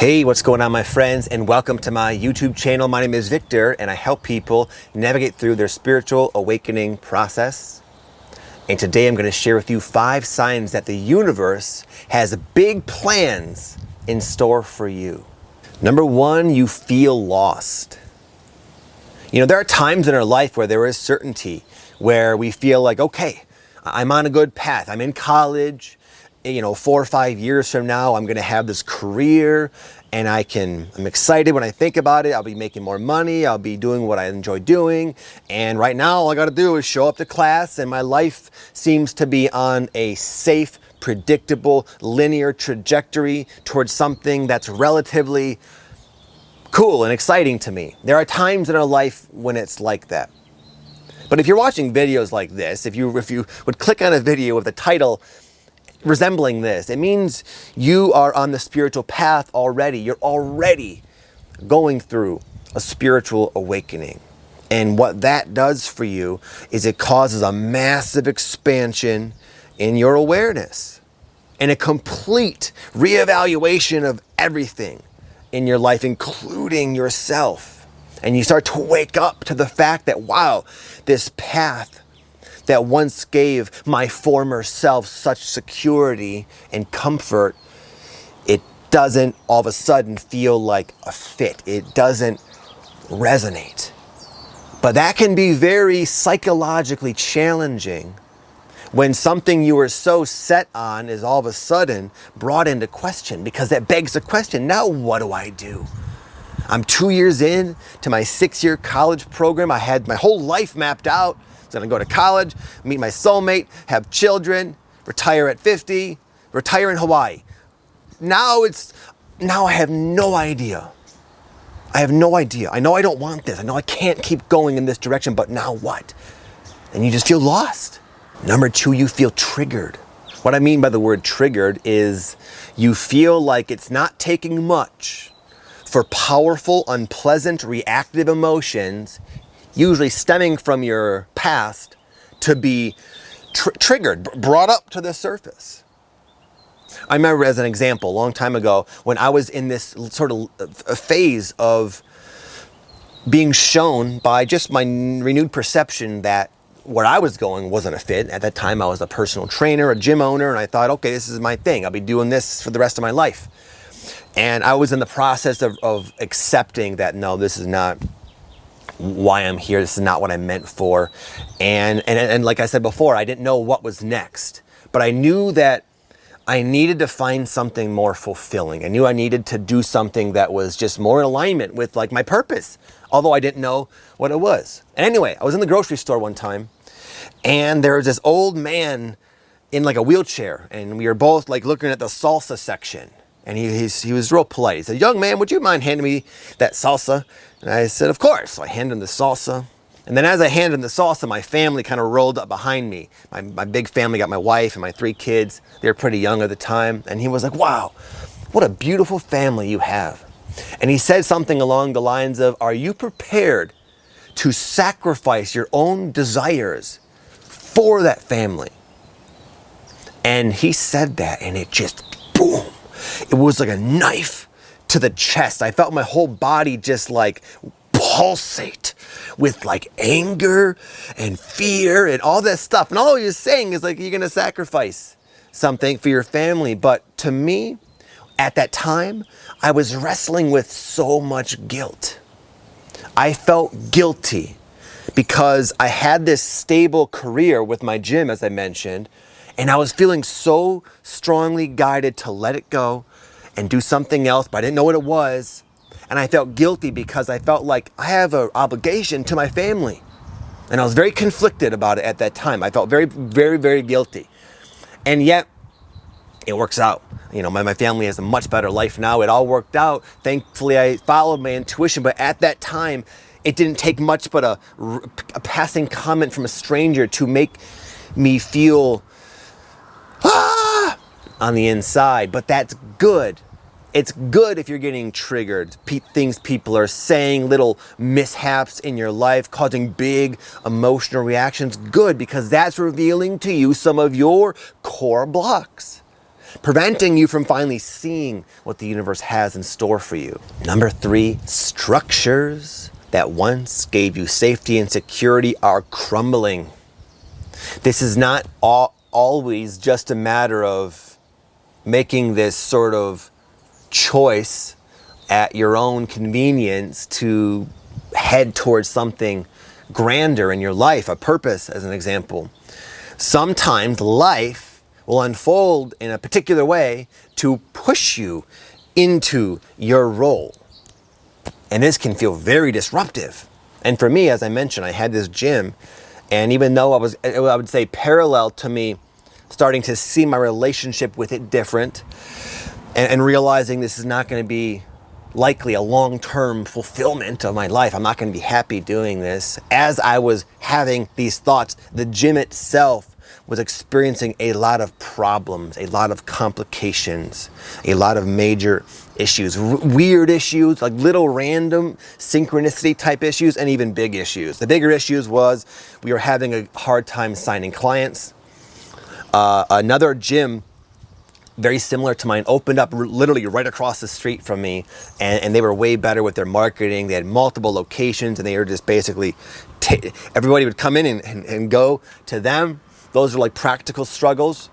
Hey, what's going on, my friends, and welcome to my YouTube channel. My name is Victor, and I help people navigate through their spiritual awakening process. And today I'm going to share with you 5 signs that the universe has big plans in store for you. Number 1, you feel lost. You know, there are times in our life where there is certainty, where we feel like, okay, I'm on a good path. I'm in college. 4 or 5 years from now, I'm going to have this career, and I'm excited when I think about it. I'll be making more money. I'll be doing what I enjoy doing. And right now, all I got to do is show up to class, and my life seems to be on a safe, predictable, linear trajectory towards something that's relatively cool and exciting to me. There are times in our life when it's like that. But if you're watching videos like this, if you would click on a video with the title resembling this, it means you are on the spiritual path already. You're already going through a spiritual awakening. And what that does for you is it causes a massive expansion in your awareness and a complete reevaluation of everything in your life, including yourself. And you start to wake up to the fact that, wow, this path that once gave my former self such security and comfort, it doesn't all of a sudden feel like a fit. It doesn't resonate. But that can be very psychologically challenging when something you were so set on is all of a sudden brought into question, because that begs the question, now what do I do? I'm 2 years in to my 6-year college program. I had my whole life mapped out. I was going to go to college, meet my soulmate, have children, retire at 50, retire in Hawaii. Now I have no idea. I have no idea. I know I don't want this. I know I can't keep going in this direction, but now what? And you just feel lost. Number 2, you feel triggered. What I mean by the word triggered is you feel like it's not taking much for powerful, unpleasant, reactive emotions, usually stemming from your past, to be triggered, brought up to the surface. I remember, as an example, a long time ago, when I was in this sort of a phase of being shown by just my renewed perception that where I was going wasn't a fit. At that time, I was a personal trainer, a gym owner, and I thought, okay, this is my thing. I'll be doing this for the rest of my life. And I was in the process of accepting that, no, this is not why I'm here. This is not what I'm meant for. And like I said before, I didn't know what was next, but I knew that I needed to find something more fulfilling. I knew I needed to do something that was just more in alignment with like my purpose, although I didn't know what it was. And anyway, I was in the grocery store one time, and there was this old man in like a wheelchair, and we were both like looking at the salsa section. And he was real polite. He said, "Young man, would you mind handing me that salsa?" And I said, "Of course." So I handed him the salsa. And then as I handed him the salsa, my family kind of rolled up behind me. My big family got my wife and my 3 kids. They were pretty young at the time. And he was like, "Wow, what a beautiful family you have." And he said something along the lines of, "Are you prepared to sacrifice your own desires for that family?" And he said that, and it just, boom. It was like a knife to the chest. I felt my whole body just like pulsate with like anger and fear and all that stuff. And all he was saying is like, you're going to sacrifice something for your family. But to me, at that time, I was wrestling with so much guilt. I felt guilty because I had this stable career with my gym, as I mentioned, and I was feeling so strongly guided to let it go and do something else, but I didn't know what it was. And I felt guilty because I felt like I have an obligation to my family. And I was very conflicted about it at that time. I felt very, very, very guilty. And yet, it works out. You know, my family has a much better life now. It all worked out. Thankfully, I followed my intuition. But at that time, it didn't take much but a passing comment from a stranger to make me feel on the inside. But that's good. It's good if you're getting triggered. Things people are saying, little mishaps in your life, causing big emotional reactions. Good, because that's revealing to you some of your core blocks. preventing you from finally seeing what the universe has in store for you. Number 3, structures that once gave you safety and security are crumbling. This is not always just a matter of making this sort of choice at your own convenience to head towards something grander in your life, a purpose as an example. Sometimes life will unfold in a particular way to push you into your role. And this can feel very disruptive. And for me, as I mentioned, I had this gym, and even though I would say parallel to me starting to see my relationship with it different and realizing this is not going to be likely a long-term fulfillment of my life. I'm not going to be happy doing this. As I was having these thoughts, the gym itself was experiencing a lot of problems, a lot of complications, a lot of major issues, weird issues, like little random synchronicity type issues, and even big issues. The bigger issues was we were having a hard time signing clients. Another gym very similar to mine opened up literally right across the street from me, and they were way better with their marketing. They had multiple locations, and they were just basically everybody would come in and go to them. Those are like practical struggles.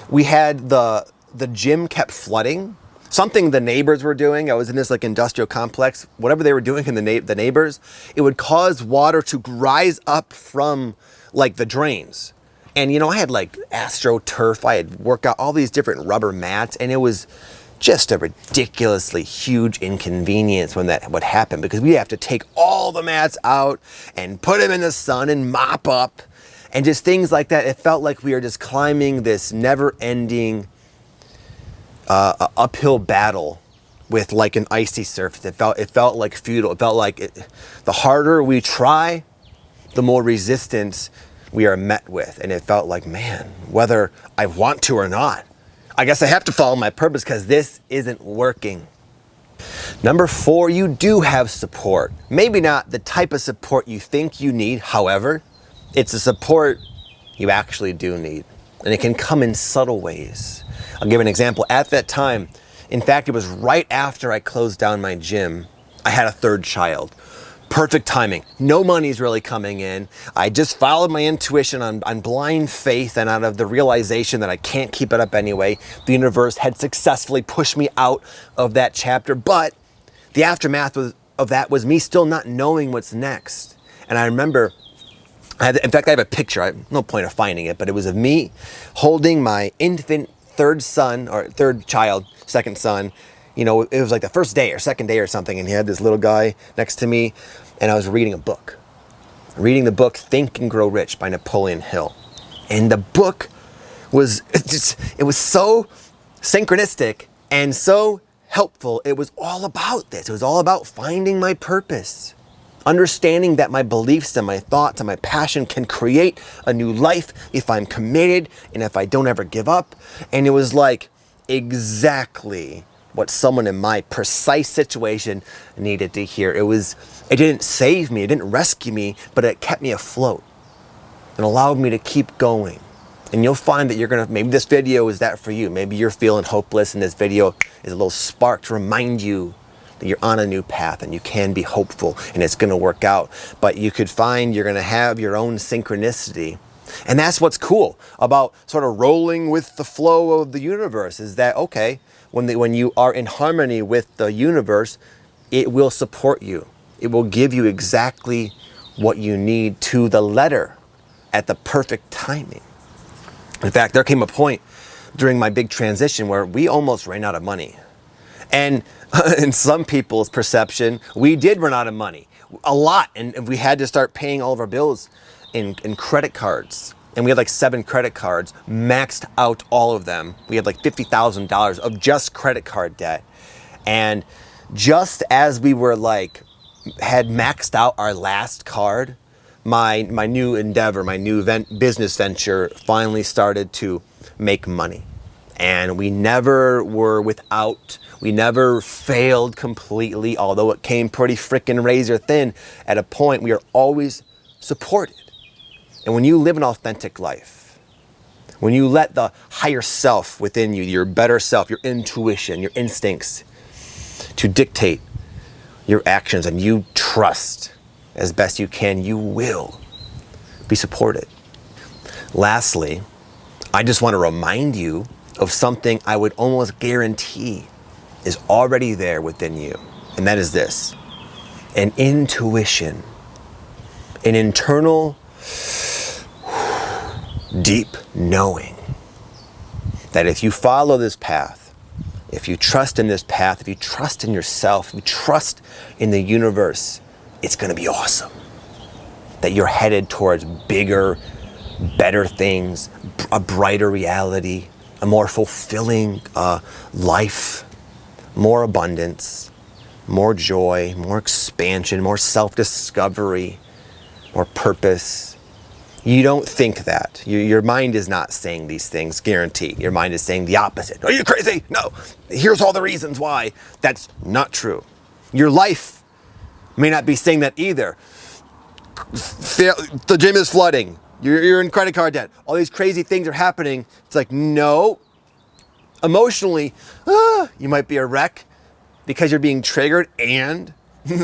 We had the gym kept flooding. Something the neighbors were doing. I was in this like industrial complex. Whatever they were doing in the neighbors, it would cause water to rise up from like the drains. And you know, I had like AstroTurf, I had workout, all these different rubber mats, and it was just a ridiculously huge inconvenience when that would happen, because we have to take all the mats out and put them in the sun and mop up and just things like that. It felt like we were just climbing this never-ending uphill battle with like an icy surface. It felt like futile. It felt like the harder we try, the more resistance we are met with. And it felt like, man, whether I want to or not, I guess I have to follow my purpose because this isn't working. Number 4, you do have support. Maybe not the type of support you think you need. However, it's a support you actually do need. And it can come in subtle ways. I'll give an example. At that time, in fact, it was right after I closed down my gym, I had a 3rd child. Perfect timing. No money's really coming in. I just followed my intuition on blind faith and out of the realization that I can't keep it up anyway. The universe had successfully pushed me out of that chapter, but the aftermath of that was me still not knowing what's next. And I remember, in fact, I have a picture. No point of finding it, but it was of me holding my infant 3rd son, or 3rd child, 2nd son. You know, it was like the 1st day or 2nd day or something, and he had this little guy next to me, and I was reading a book. Reading the book Think and Grow Rich by Napoleon Hill. And the book was so synchronistic and so helpful. It was all about this. It was all about finding my purpose. Understanding that my beliefs and my thoughts and my passion can create a new life if I'm committed and if I don't ever give up. And it was like exactly what someone in my precise situation needed to hear. It didn't save me, it didn't rescue me, but it kept me afloat and allowed me to keep going. And you'll find that maybe this video is that for you. Maybe you're feeling hopeless and this video is a little spark to remind you that you're on a new path and you can be hopeful and it's gonna work out. But you could find you're gonna have your own synchronicity. And that's what's cool about sort of rolling with the flow of the universe, is that, okay, when you are in harmony with the universe, it will support you. It will give you exactly what you need to the letter at the perfect timing. In fact, there came a point during my big transition where we almost ran out of money. And in some people's perception, we did run out of money, a lot. And we had to start paying all of our bills in credit cards. And we had like 7 credit cards, maxed out all of them. We had like $50,000 of just credit card debt. And just as we were had maxed out our last card, my new endeavor, my new business venture finally started to make money. And we never were without, we never failed completely, although it came pretty freaking razor thin. At a point, we are always supported. And when you live an authentic life, When you let the higher self within you, your better self, your intuition, your instincts, to dictate your actions, and you trust as best you can, you will be supported. Lastly, I just want to remind you of something I would almost guarantee is already there within you. And that is this: an intuition, an internal, deep knowing that if you follow this path, if you trust in this path, if you trust in yourself, if you trust in the universe, it's going to be awesome. That you're headed towards bigger, better things, a brighter reality, a more fulfilling life, more abundance, more joy, more expansion, more self-discovery, more purpose. You don't think that. Your mind is not saying these things, guaranteed. Your mind is saying the opposite. Are you crazy? No. Here's all the reasons why. That's not true. Your life may not be saying that either. The gym is flooding. You're in credit card debt. All these crazy things are happening. It's like, no. Emotionally, you might be a wreck because you're being triggered and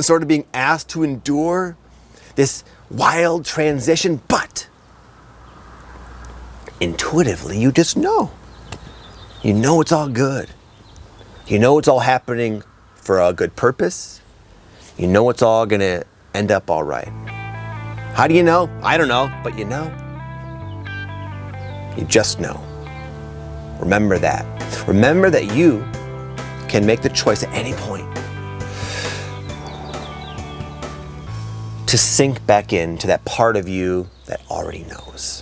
sort of being asked to endure this wild transition, but intuitively, you just know. You know it's all good. You know it's all happening for a good purpose. You know it's all gonna end up all right. How do you know? I don't know, but you know. You just know. Remember that. Remember that you can make the choice at any point to sink back into that part of you that already knows.